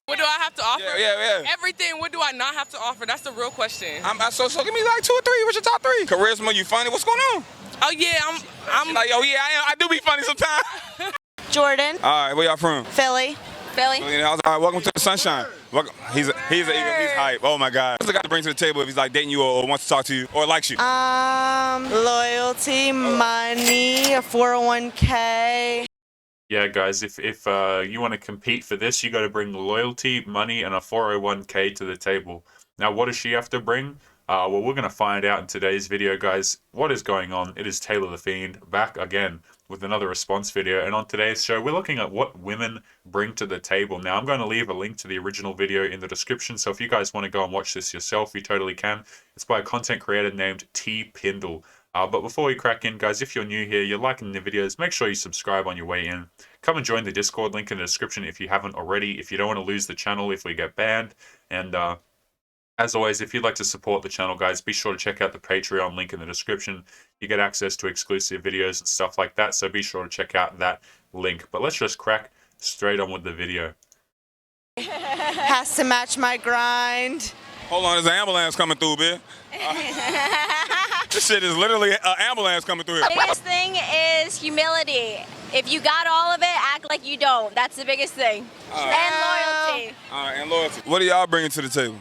What do I have to offer? Yeah. Everything. What do I not have to offer? That's the real question. So give me like 2 or 3. What's your top 3? Charisma, you funny? What's going on? Oh yeah, I'm like, oh yeah, I do be funny sometimes. Jordan. All right, where y'all from? Philly. All right, welcome to the sunshine. Welcome. He's hype. Oh my God. What's the guy to bring to the table if he's like dating you or wants to talk to you or likes you? Loyalty, money, a 401k. Yeah, guys, if you want to compete for this, you got to bring loyalty, money, and a 401k to the table. Now, what does she have to bring? Well, we're going to find out in today's video, guys. What is going on? It is Taylor the Fiend back again with another response video. And on today's show, we're looking at what women bring to the table. Now, I'm going to leave a link to the original video in the description. So if you guys want to go and watch this yourself, you totally can. It's by a content creator named T. Pindle. But before we crack in, guys, if you're new here, you're liking the videos, make sure you subscribe on your way in. Come and join the Discord, link in the description if you haven't already, if you don't want to lose the channel if we get banned. And as always, if you'd like to support the channel, guys, be sure to check out the Patreon link in the description. You get access to exclusive videos and stuff like that, so be sure to check out that link. But let's just crack straight on with the video. Has to match my grind. Hold on, there's an ambulance coming through, bitch. This shit is literally an ambulance coming through here. The biggest thing is humility. If you got all of it, act like you don't. That's the biggest thing. And loyalty. All right, and loyalty. What are y'all bringing to the table?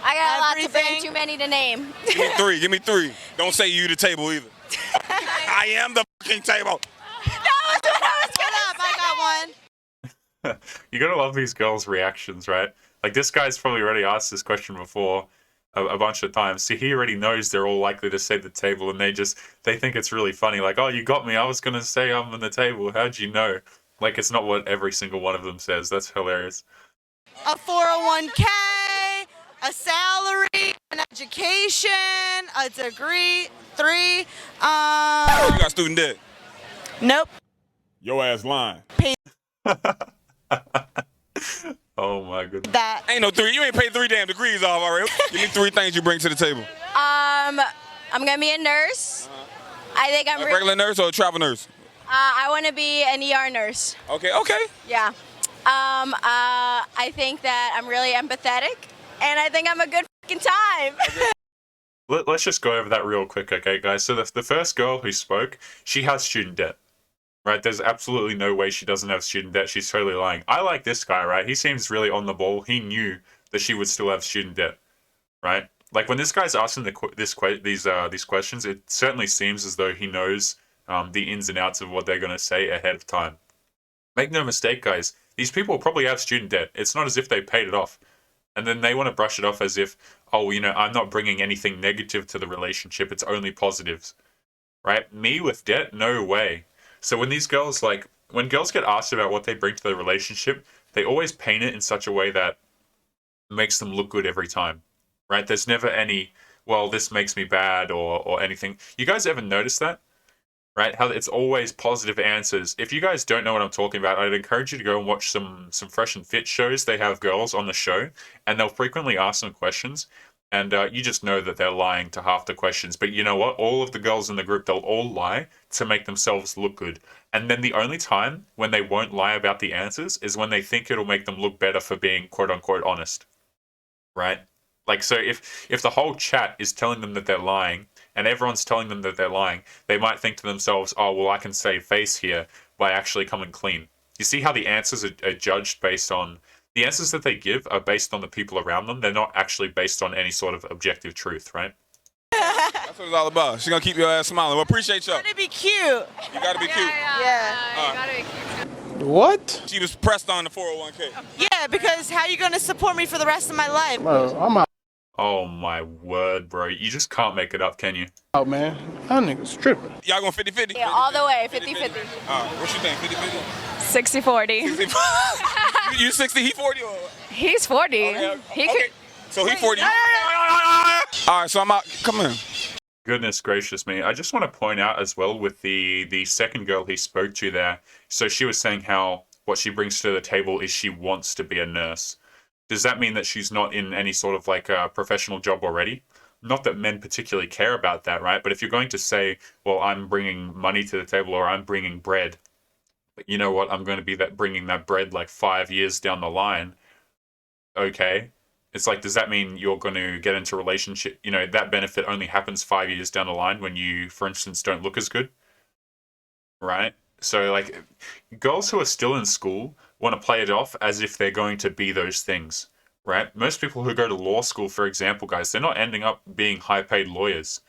I got a lot to bring, too many to name. Give me 3. Don't say you the table either. I am the fucking table. That was what I was gonna I got one. You gotta love these girls' reactions, right? Like, this guy's probably already asked this question before a bunch of times. See, he already knows they're all likely to say the table, and they think it's really funny. Like, oh, you got me. I was gonna say I'm on the table. How'd you know? Like, it's not what every single one of them says. That's hilarious. A 401k, a salary, an education, a degree, 3. You got student debt. Nope. Your ass lying. Oh my goodness. That. Ain't no 3. You ain't paid 3 damn degrees off already. Give me 3 things you bring to the table. I'm gonna be a nurse. I think I'm a regular nurse or a travel nurse? I want to be an ER nurse. Okay. Yeah. I think that I'm really empathetic, and I think I'm a good fucking time. Let's just go over that real quick, okay, guys? So the first girl who spoke, she has student debt. Right, there's absolutely no way she doesn't have student debt. She's totally lying. I like this guy, right? He seems really on the ball. He knew that she would still have student debt, right? Like, when this guy's asking these questions, it certainly seems as though he knows the ins and outs of what they're going to say ahead of time. Make no mistake, guys. These people probably have student debt. It's not as if they paid it off. And then they want to brush it off as if, oh, you know, I'm not bringing anything negative to the relationship. It's only positives, right? Me with debt? No way. So when these girls, when girls get asked about what they bring to the relationship, they always paint it in such a way that makes them look good every time, right? There's never any, well, this makes me bad or anything. You guys ever notice that? Right? How it's always positive answers. If you guys don't know what I'm talking about, I'd encourage you to go and watch some Fresh and Fit shows. They have girls on the show, and they'll frequently ask them questions. And you just know that they're lying to half the questions. But you know what? All of the girls in the group, they'll all lie to make themselves look good. And then the only time when they won't lie about the answers is when they think it'll make them look better for being quote-unquote honest. Right? Like, so if the whole chat is telling them that they're lying, and everyone's telling them that they're lying, they might think to themselves, oh, well, I can save face here by actually coming clean. You see how the answers are judged based on... The answers that they give are based on the people around them. They're not actually based on any sort of objective truth, right? That's what it's all about. She's going to keep your ass smiling. Well, appreciate y'all. You gotta be cute. You got to be cute. Yeah. You gotta be cute. What? She was pressed on the 401k. Yeah, because how you gonna support me for the rest of my life? I'm out, Oh my word, bro. You just can't make it up, can you? man. That nigga's tripping. Y'all going 50-50? Yeah, all the way, 50-50. All right, what you think, 50-50? 60-40. You 60, he 40? Or? He's 40. Okay. So he 40. All right, so I'm out. Come in. Goodness gracious me. I just want to point out as well with the second girl he spoke to there. So she was saying how what she brings to the table is she wants to be a nurse. Does that mean that she's not in any sort of like a professional job already? Not that men particularly care about that, right? But if you're going to say, well, I'm bringing money to the table or I'm bringing bread, but you know what? I'm going to be bringing that bread like 5 years down the line. okay. It's like, does that mean you're going to get into a relationship? You know, that benefit only happens 5 years down the line when you, for instance, don't look as good, right? So, like, girls who are still in school want to play it off as if they're going to be those things, right? Most people who go to law school, for example, guys, they're not ending up being high-paid lawyers,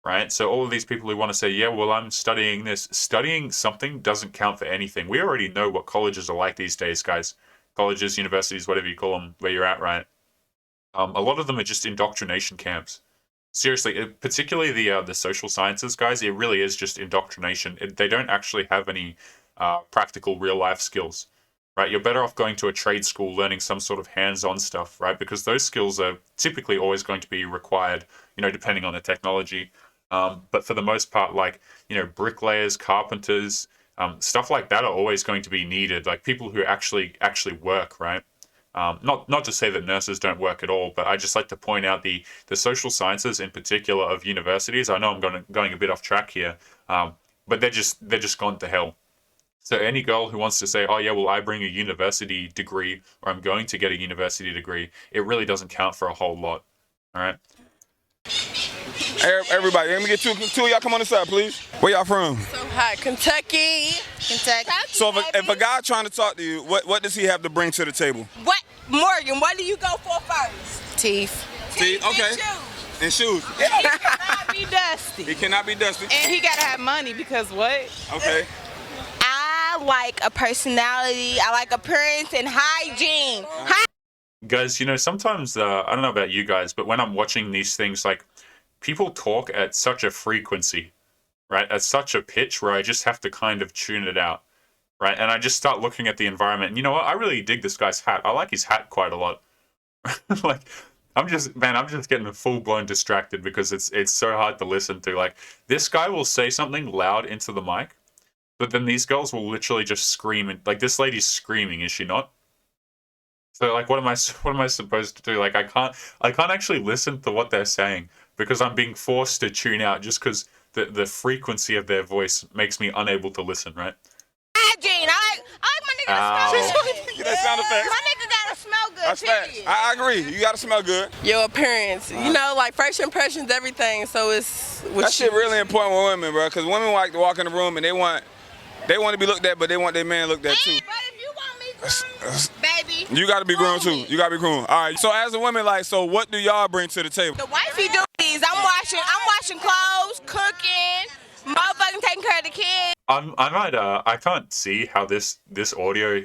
right? So all of these people who want to say, yeah, well, I'm studying this, studying something doesn't count for anything. We already know what colleges are like these days, guys. Colleges, universities, whatever you call them, where you're at, right? A lot of them are just indoctrination camps. Seriously, particularly the social sciences guys, it really is just indoctrination. They don't actually have any practical real life skills, right? You're better off going to a trade school, learning some sort of hands-on stuff, right? Because those skills are typically always going to be required, you know, depending on the technology. But for the most part, like, you know, bricklayers, carpenters, stuff like that are always going to be needed. Like people who actually work, right? Not to say that nurses don't work at all, but I just like to point out the social sciences in particular of universities. I know I'm going a bit off track here, but they're just gone to hell. So any girl who wants to say, oh yeah, well I bring a university degree or I'm going to get a university degree, it really doesn't count for a whole lot. All right. Everybody, let me get two of y'all come on the side, please. Where y'all from? Hi, Kentucky. So if a guy trying to talk to you, what does he have to bring to the table? What, Morgan? What do you go for first? Teeth. Teeth, okay. And shoes. He cannot be dusty. He cannot be dusty. And he gotta have money because what? Okay. I like a personality. I like appearance and hygiene. Guys, you know, sometimes, I don't know about you guys, but when I'm watching these things, like, people talk at such a frequency, right? At such a pitch where I just have to kind of tune it out, right? And I just start looking at the environment. And you know what? I really dig this guy's hat. I like his hat quite a lot. Like, I'm just getting full-blown distracted because it's so hard to listen to. Like, this guy will say something loud into the mic, but then these girls will literally just scream. And, like, this lady's screaming, is she not? So, like, what am I supposed to do? Like, I can't actually listen to what they're saying because I'm being forced to tune out just because the frequency of their voice makes me unable to listen, right? Hygiene. I like my nigga to smell good. Get that sound effect. My nigga gotta smell good. That's facts. I agree. You gotta smell good. Your appearance. You know, like first impressions, everything. So it's That shit really important with women, bro. Because women like to walk in the room and they want to be looked at, but they want their man looked at too. But if you want me groomed, baby, You gotta be groomed too. You gotta be groomed. All right. So as a woman, like, so what do y'all bring to the table? the wifey duties. I'm washing clothes, cooking, motherfucking taking care of the kids. I can't see how this audio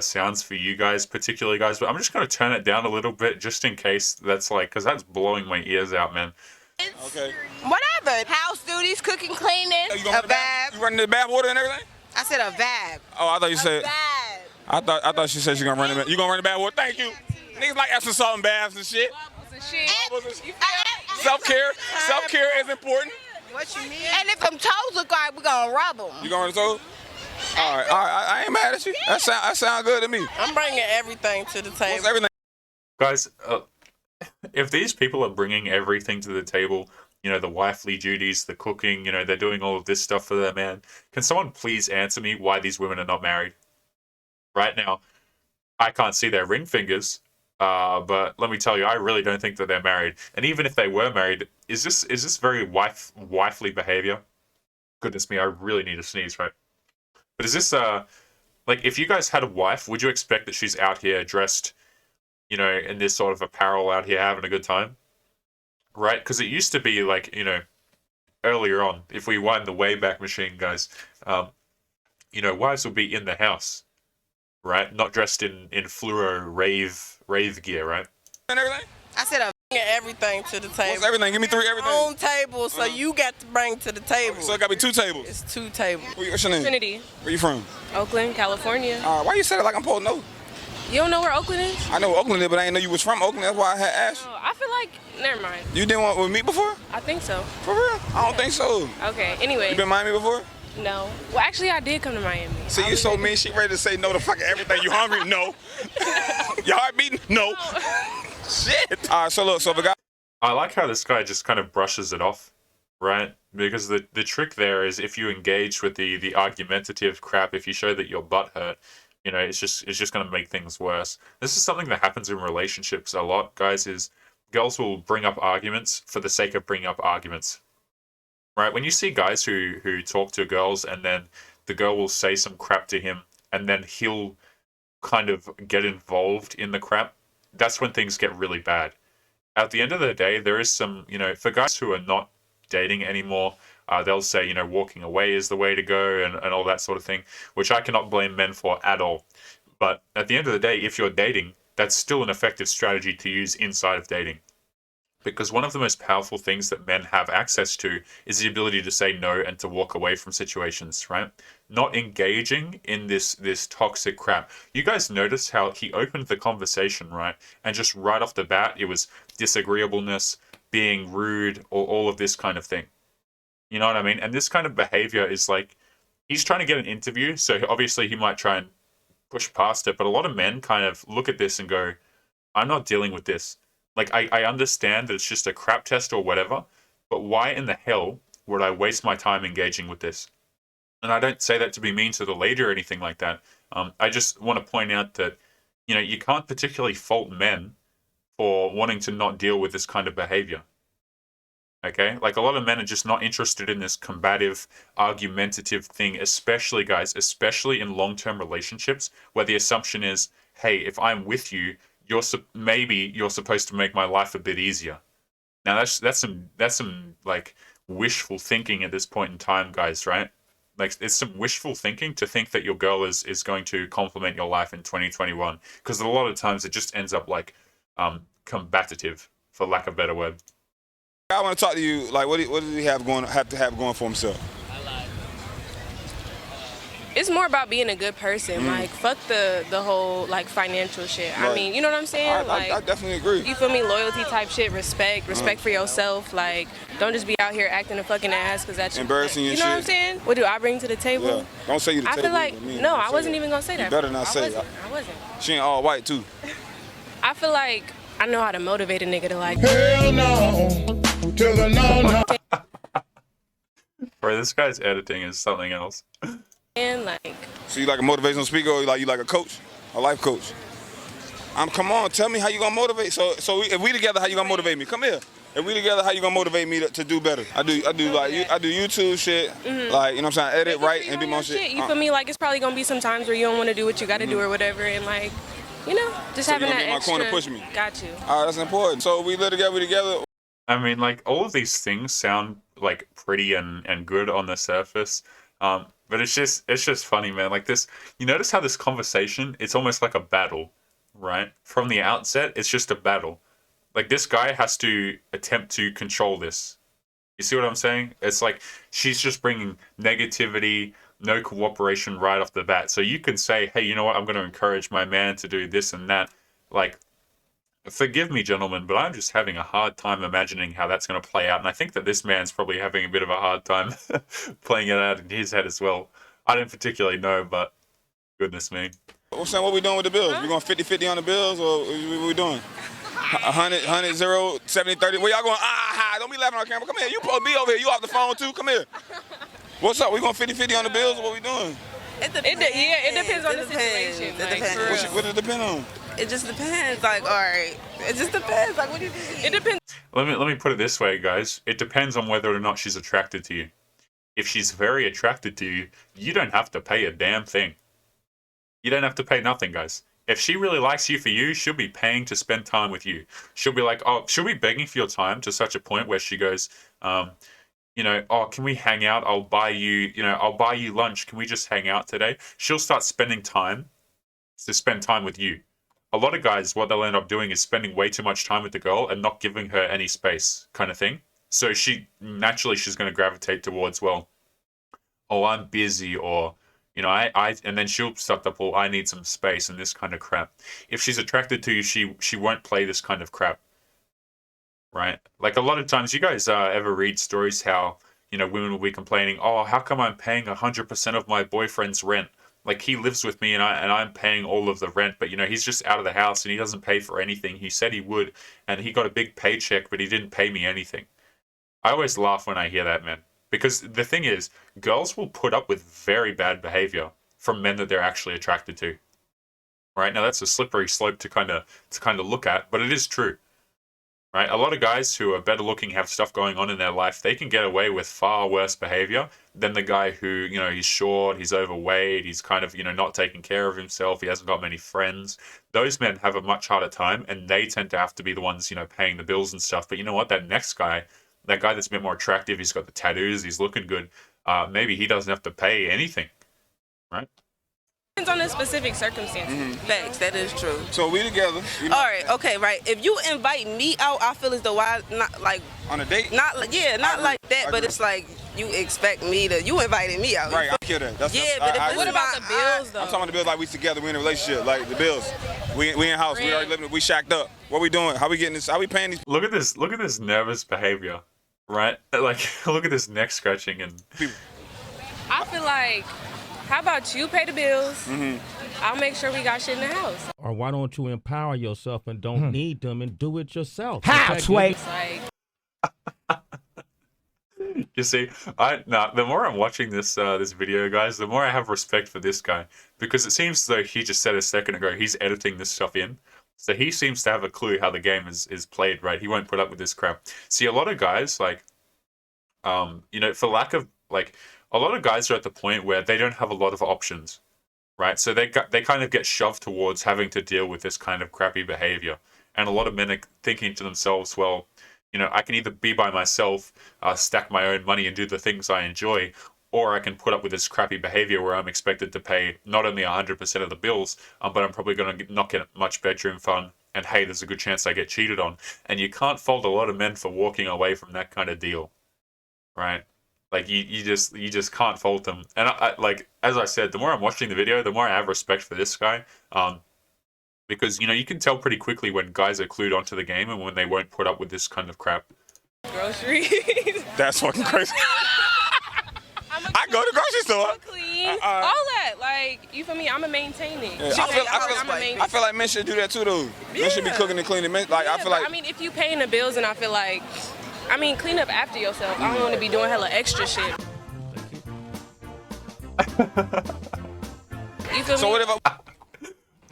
sounds for you guys, particularly guys, but I'm just gonna turn it down a little bit just in case that's like, because that's blowing my ears out, man. Okay. Whatever. House duties, cooking, cleaning, You gonna a bag. You running the bath water and everything? I said a bag. Oh, I thought you said. Bag. I thought she said she gonna run the. You gonna run the bath water? Thank you. Niggas like Epsom salt and baths and shit. Self-care is important. What you mean? And if them toes look alright, we gonna rub them. You gonna run the toes? All right. I ain't mad at you. That sound good to me. I'm bringing everything to the What's table. everything? Guys, if these people are bringing everything to the table, you know, the wifely duties, the cooking, you know, they're doing all of this stuff for their man, can someone please answer me why these women are not married? Right now, I can't see their ring fingers, but let me tell you, I really don't think that they're married. And even if they were married, is this very wifely behavior? Goodness me, I really need to sneeze, right? But is this, like, if you guys had a wife, would you expect that she's out here dressed, you know, in this sort of apparel out here having a good time? Right? Because it used to be like, you know, earlier on, if we wind the Wayback Machine, guys, you know, wives would be in the house, right? Not dressed in fluoro rave gear, right? And everything? I said a Bringing everything to the table. What's everything? Give me three everything. Own table, so you got to bring to the table. So it gotta be two tables. It's two tables. What's your name? Trinity, Where you from? Oakland, California. Why you said it like I'm supposed to know? You don't know where Oakland is? I know Oakland is, but I didn't know you was from Oakland. That's why I had asked. Oh, I feel like, never mind. You didn't want with me before? I think so. For real? I don't think so. Okay, anyway. You been to Miami before? No. Well, actually, I did come to Miami. See, you so mean. She ready to say no to fucking everything. You hungry? No. Your heart beating? No. Shit. All right, so look, so if a guy. I like how this guy just kind of brushes it off, right? Because the trick there is if you engage with the argumentative crap, if you show that your butt hurt, You know, it's just going to make things worse. This is something that happens in relationships a lot, guys. Is girls will bring up arguments for the sake of bringing up arguments, right? When you see guys who talk to girls and then the girl will say some crap to him and then he'll kind of get involved in the crap, that's when things get really bad. At the end of the day, there is some, you know, for guys who are not dating anymore, they'll say, you know, walking away is the way to go and all that sort of thing, which I cannot blame men for at all. But at the end of the day, if you're dating, that's still an effective strategy to use inside of dating. Because one of the most powerful things that men have access to is the ability to say no and to walk away from situations, right? Not engaging in this toxic crap. You guys notice how he opened the conversation, right? And just right off the bat, it was disagreeableness, being rude, or all of this kind of thing. You know what I mean? And this kind of behavior is like, he's trying to get an interview, so obviously he might try and push past it, but a lot of men kind of look at this and go, I'm not dealing with this. Like, I understand that it's just a crap test or whatever, but why in the hell would I waste my time engaging with this? And I don't say that to be mean to the lady or anything like that. I just want to point out that, you know, you can't particularly fault men for wanting to not deal with this kind of behavior. Okay? Like, a lot of men are just not interested in this combative, argumentative thing, especially, guys, especially in long-term relationships, where the assumption is, hey, if I'm with you, maybe you're supposed to make my life a bit easier. Now that's some like wishful thinking at this point in time, guys, right? Like, it's some wishful thinking to think that your girl is going to complement your life in 2021, because a lot of times it just ends up like combative, for lack of a better word. I want to talk to you. Like, what does he have to have going for himself? It's more about being a good person. Like, fuck the whole, like, financial shit. Right. I mean, you know what I'm saying? I definitely agree. You feel me? Loyalty type shit, respect for yourself. Like, don't just be out here acting a fucking ass because that's embarrassing your shit. You know what I'm saying? What do I bring to the table? Yeah. Don't say you the I table. feel like, no, I wasn't even going to say that. You better not say that. I wasn't. She ain't all white, too. I feel like I know how to motivate a nigga to, like... Hell no. To the no. Bro, this guy's editing is something else. And, like... So you like a motivational speaker, or you like a coach? A life coach? Come on, tell me how you gonna motivate. So if we together, how you gonna motivate me? Come here. If we together, how you gonna motivate me to do better? I do YouTube shit, like, you know what I'm saying, edit, write, and do my shit. You feel me? Like, it's probably gonna be some times where you don't want to do what you got to do or whatever, and like, you know, just So having you gonna that be in my extra. corner, push me. Got you. All right, that's important. So we live together, we together. I mean, like, all of these things sound like pretty and good on the surface, but it's just funny, man. Like, this, you notice how this conversation, it's almost like a battle, right? From the outset, it's just a battle. Like, this guy has to attempt to control this. You see what I'm saying? It's like she's just bringing negativity, no cooperation right off the bat. So you can say, hey, you know what? I'm going to encourage my man to do this and that. Like, forgive me, gentlemen, but I'm just having a hard time imagining how that's going to play out. And I think that this man's probably having a bit of a hard time playing it out in his head as well. I don't particularly know, but goodness me. What we doing with the bills? We going 50-50 on the bills, or what we doing? 100, 0, 70, 30. Where y'all going? Don't be laughing on camera. Come here. You supposed to be over here. You off the phone, too. Come here. What's up? We going 50-50 on the bills, or what we doing? It depends on the situation. It depends. What does it depend on? It just depends. Like, all right. It just depends. Like, what do you think? It depends. Let me put it this way, guys. It depends on whether or not she's attracted to you. If she's very attracted to you, you don't have to pay a damn thing. You don't have to pay nothing, guys. If she really likes you for you, she'll be paying to spend time with you. She'll be like, she'll be begging for your time to such a point where she goes, you know, can we hang out? I'll buy you lunch. Can we just hang out today? She'll start spending time to spend time with you. A lot of guys, what they'll end up doing is spending way too much time with the girl and not giving her any space, kind of thing. So she's going to gravitate towards, well, I'm busy, or, you know, and then she'll start up, well, I need some space and this kind of crap. If she's attracted to you, she won't play this kind of crap, right? Like, a lot of times, you guys ever read stories how, you know, women will be complaining, how come I'm paying 100% of my boyfriend's rent? Like, he lives with me and I'm paying all of the rent, but, you know, he's just out of the house and he doesn't pay for anything. He said he would, and he got a big paycheck, but he didn't pay me anything. I always laugh when I hear that, man. Because the thing is, girls will put up with very bad behavior from men that they're actually attracted to. right? Now that's a slippery slope to kind of look at, but it is true. Right? A lot of guys who are better looking, have stuff going on in their life, they can get away with far worse behavior than the guy who, you know, he's short, he's overweight, he's kind of, you know, not taking care of himself, he hasn't got many friends. Those men have a much harder time, and they tend to have to be the ones, you know, paying the bills and stuff. But you know what? That next guy, that guy that's a bit more attractive, he's got the tattoos, he's looking good, maybe he doesn't have to pay anything, right? Depends on the specific circumstances. Facts, that is true. So we together. You know, All right, okay, right. If you invite me out, I feel as though I not like on a date. not like not like that, but it's like you expect me to. You invited me out. Right, I kill that. That's, Yeah, that's, but if I it's agree. What about the bills, though? I'm talking about the bills like we together, we in a relationship, like the bills. We in house, we already living, we shacked up. What we doing? How we getting this? How we paying these? Look at this nervous behavior, right? Like, look at this neck scratching and. I feel like, how about you pay the bills? I'll make sure we got shit in the house. Or why don't you empower yourself and don't need them and do it yourself? It's like, You see, the more I'm watching this this video, guys, the more I have respect for this guy, because it seems as though he just said a second ago he's editing this stuff in, so he seems to have a clue how the game is played, right? He won't put up with this crap. See, a lot of guys, like, you know, for lack of, like, a lot of guys are at the point where they don't have a lot of options, right? So they kind of get shoved towards having to deal with this kind of crappy behavior, and a lot of men are thinking to themselves, well, you know, I can either be by myself, stack my own money and do the things I enjoy, or I can put up with this crappy behavior where I'm expected to pay not only 100% of the bills, but I'm probably going to not get much bedroom fun, and hey, there's a good chance I get cheated on. And you can't fault a lot of men for walking away from that kind of deal, right? Like, you just can't fault them. And I, like, as I said, the more I'm watching the video, the more I have respect for this guy. Because, you know, you can tell pretty quickly when guys are clued onto the game and when they won't put up with this kind of crap. groceries. That's fucking crazy. I go to the grocery store. Clean, all that. Like, you feel me? I'm a maintain it. Yeah, I feel like men should do that too, though. Men should be cooking and cleaning. Men, like, I feel like. I mean, if you paying the bills, and I feel like, I mean, clean up after yourself. I don't want to be doing hella extra shit. You feel So me? what if I?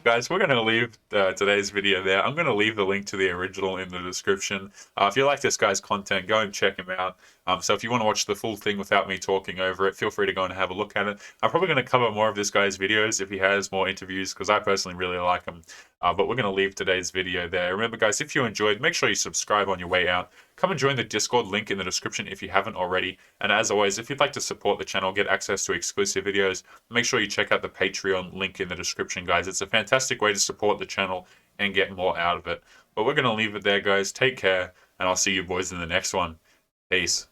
Guys, we're going to leave today's video there. I'm going to leave the link to the original in the description. If you like this guy's content, go and check him out. So if you want to watch the full thing without me talking over it, feel free to go and have a look at it. I'm probably going to cover more of this guy's videos if he has more interviews, because I personally really like him. But we're going to leave today's video there. Remember, guys, if you enjoyed, make sure you subscribe on your way out. Come and join the Discord, link in the description if you haven't already. And as always, if you'd like to support the channel, get access to exclusive videos, make sure you check out the Patreon link in the description, guys. It's a fantastic way to support the channel and get more out of it. But we're going to leave it there, guys. Take care, and I'll see you boys in the next one. Peace.